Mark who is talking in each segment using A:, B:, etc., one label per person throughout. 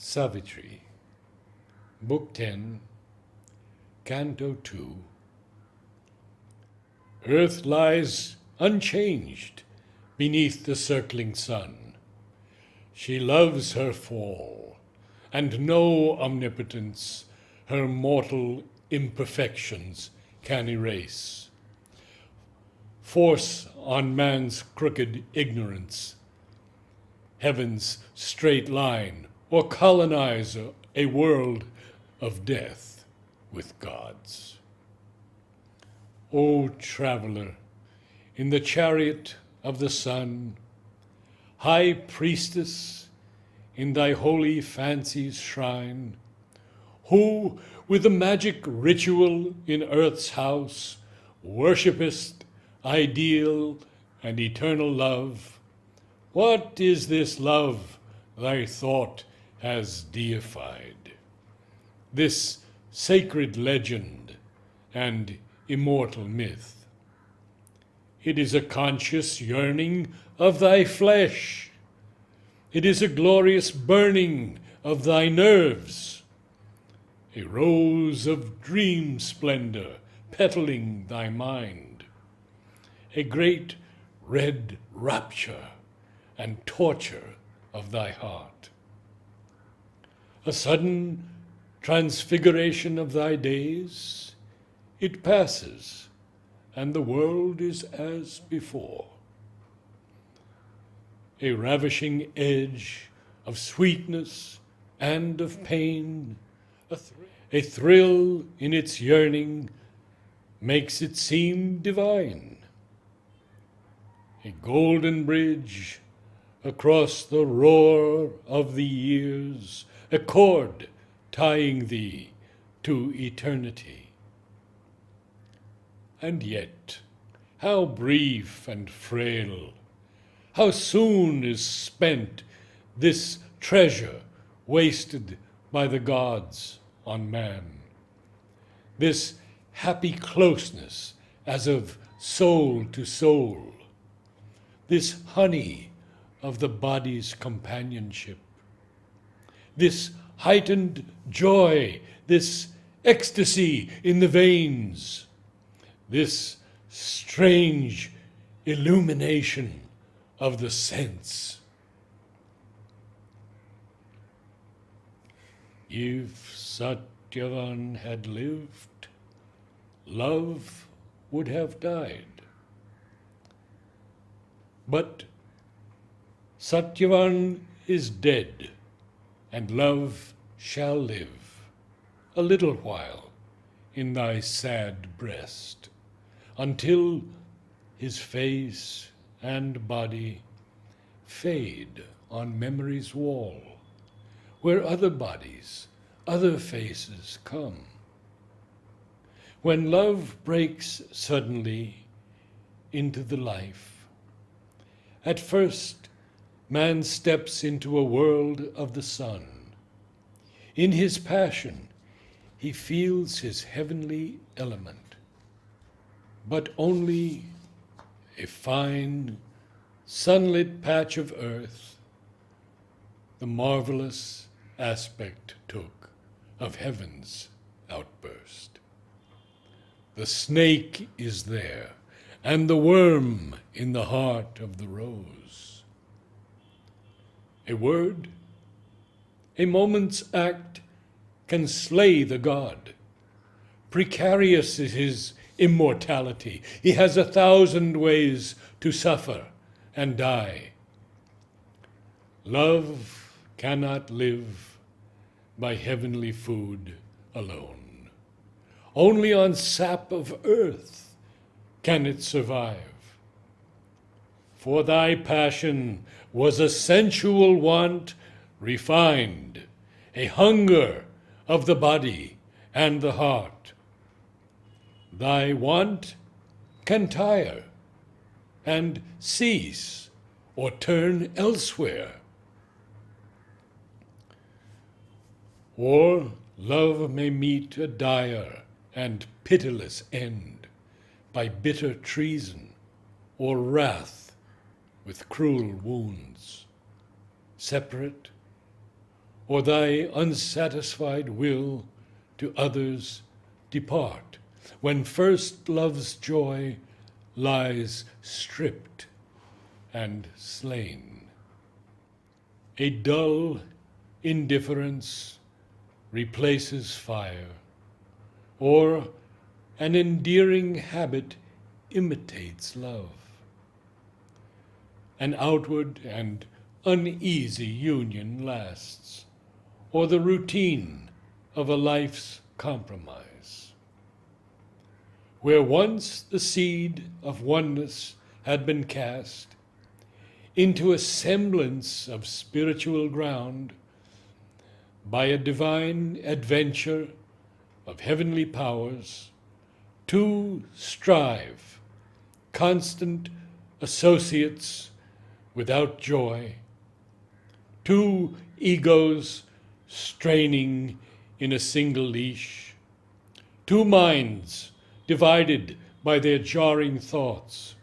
A: Savitri, Book 10, Canto 2. Earth lies unchanged beneath the circling sun. She loves her fall, and no omnipotence her mortal imperfections can erase. Force on man's crooked ignorance, heaven's straight line, or colonize a world of death with gods. O traveler, in the chariot of the sun, high priestess in thy holy fancy's shrine, who with the magic ritual in earth's house worshipest ideal and eternal love, what is this love thy thought has deified? This sacred legend and immortal myth. It is a conscious yearning of thy flesh. It is a glorious burning of thy nerves. A rose of dream splendor petaling thy mind. A great red rapture and torture of thy heart. A sudden transfiguration of thy days, it passes, and the world is as before. A ravishing edge of sweetness and of pain, a thrill in its yearning makes it seem divine. A golden bridge across the roar of the years, a cord tying thee to eternity. And yet, how brief and frail, how soon is spent this treasure wasted by the gods on man. This happy closeness as of soul to soul, this honey of the body's companionship, this heightened joy, this ecstasy in the veins, this strange illumination of the sense. If Satyavan had lived, love would have died. But Satyavan is dead, and love shall live a little while in thy sad breast, until his face and body fade on memory's wall, where other bodies, other faces come. When love breaks suddenly into the life, at first man steps into a world of the sun. In his passion, he feels his heavenly element, but only a fine, sunlit patch of earth, the marvelous aspect took of heaven's outburst. The snake is there, and the worm in the heart of the rose. A word, a moment's act can slay the god. Precarious is his immortality. He has 1,000 ways to suffer and die. Love cannot live by heavenly food alone. Only on sap of earth can it survive. For thy passion was a sensual want refined, a hunger of the body and the heart. Thy want can tire and cease or turn elsewhere. Or love may meet a dire and pitiless end by bitter treason or wrath with cruel wounds, separate or thy unsatisfied will to others depart, when first love's joy lies stripped and slain. A dull indifference replaces fire, or an endearing habit imitates love. An outward and uneasy union lasts, or the routine of a life's compromise. Where once the seed of oneness had been cast into a semblance of spiritual ground by a divine adventure of heavenly powers, two strive, constant associates without joy, two egos straining in a single leash, two minds divided by their jarring thoughts,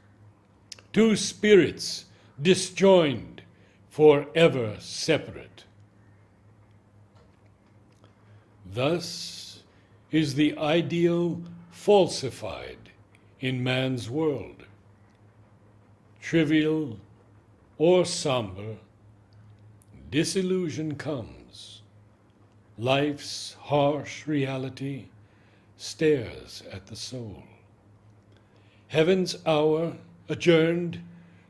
A: two spirits disjoined, forever separate. Thus is the ideal falsified in man's world. Trivial or somber, disillusion comes. Life's harsh reality stares at the soul. Heaven's hour, adjourned,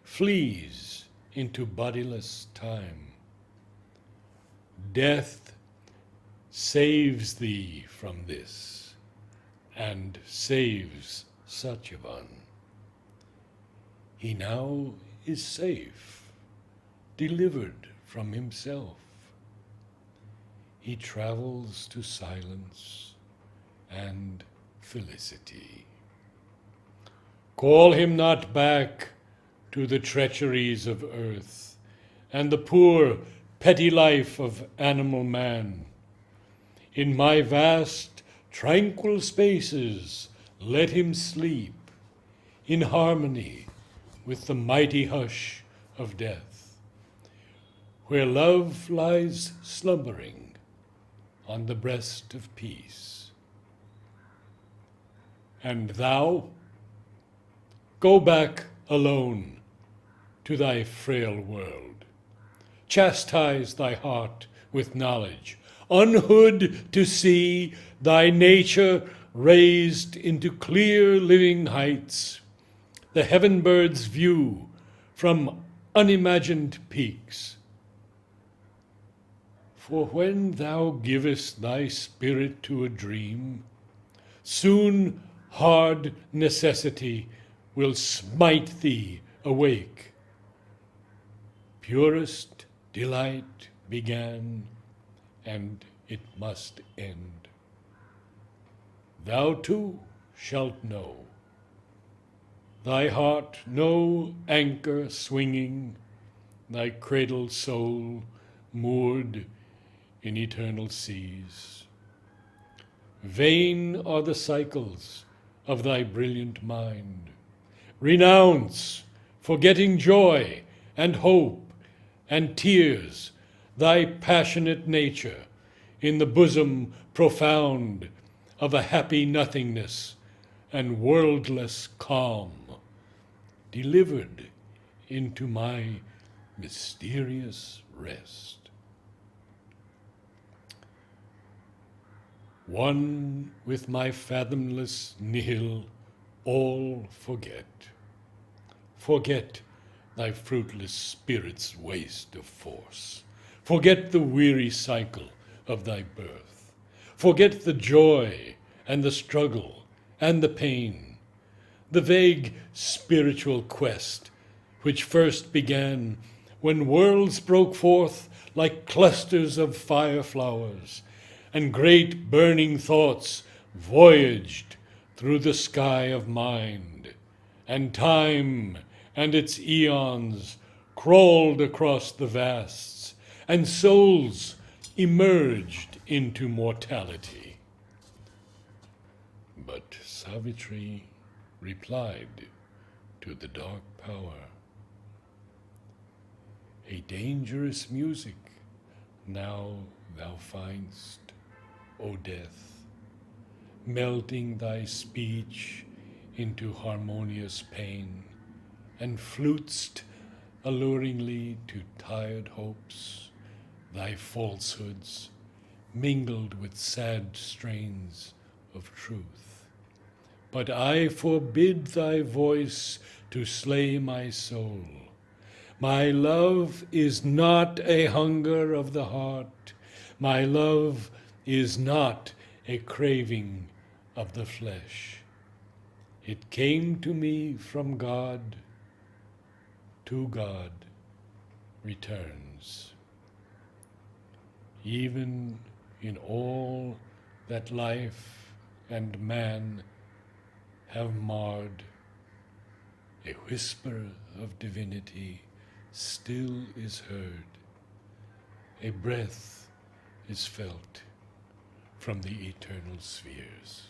A: flees into bodiless time. Death saves thee from this, and saves such a one. He now is safe, delivered from himself. He travels to silence and felicity. Call him not back to the treacheries of earth and the poor, petty life of animal man. In my vast, tranquil spaces, let him sleep in harmony with the mighty hush of death, where love lies slumbering on the breast of peace. And thou, go back alone to thy frail world. Chastise thy heart with knowledge. Unhood to see thy nature raised into clear living heights, the heaven bird's view from unimagined peaks. For when thou givest thy spirit to a dream, soon hard necessity will smite thee awake. Purest delight began, and it must end. Thou too shalt know, thy heart no anchor swinging, thy cradled soul moored in eternal seas. Vain are the cycles of thy brilliant mind. Renounce, forgetting joy and hope and tears, thy passionate nature in the bosom profound of a happy nothingness and worldless calm, delivered into my mysterious rest. One with my fathomless nihil, all forget. Forget thy fruitless spirit's waste of force. Forget the weary cycle of thy birth. Forget the joy and the struggle and the pain, the vague spiritual quest which first began when worlds broke forth like clusters of fire flowers, and great burning thoughts voyaged through the sky of mind, and time and its eons crawled across the vasts, and souls emerged into mortality. But Savitri replied to the dark power, a dangerous music Now thou find'st, O death, melting thy speech into harmonious pain, and flutest alluringly to tired hopes thy falsehoods mingled with sad strains of truth. But I forbid thy voice to slay my soul. My love is not a hunger of the heart. My love is not a craving of the flesh. It came to me from God, to God returns. Even in all that life and man have marred, a whisper of divinity still is heard. A breath is felt from the eternal spheres.